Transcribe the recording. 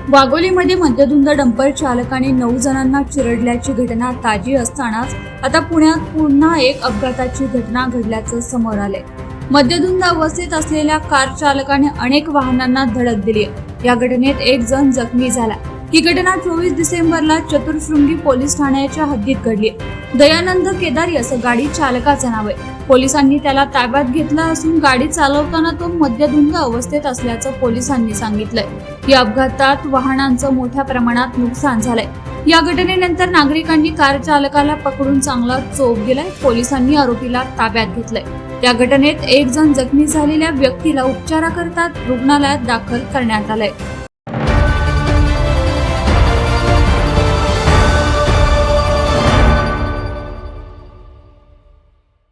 वाघोलीमध्ये मद्यधुंद dumper चालकाने 9 जणांना चिरडल्याची घटना ताजी असतानाच आता पुण्यात पुन्हा एक अपघाताची घटना घडल्याचं समोर आलंय। मद्यधुंद अवस्थेत असलेल्या कार चालकाने अनेक वाहनांना धडक दिली। या घटनेत एक जण जखमी झाला। ही घटना 24 डिसेंबरला चतुर्शृंगी पोलीस ठाण्याच्या हद्दीत घडली। दयानंद केदारी असं गाडी चालकाचं नाव आहे। पोलिसांनी त्याला ताब्यात घेतलं असून गाडी चालवताना तो मद्यधुंद अवस्थेत असल्याचं पोलिसांनी सांगितलंय। या अपघातात वाहनांचं मोठ्या प्रमाणात नुकसान झालंय। या घटनेनंतर नागरिकांनी कार चालकाला पकडून चांगला चोप दिलाय। पोलिसांनी आरोपीला ताब्यात घेतलंय। या घटनेत एक जण जखमी झालेल्या व्यक्तीला उपचाराकरता रुग्णालयात दाखल करण्यात आलंय।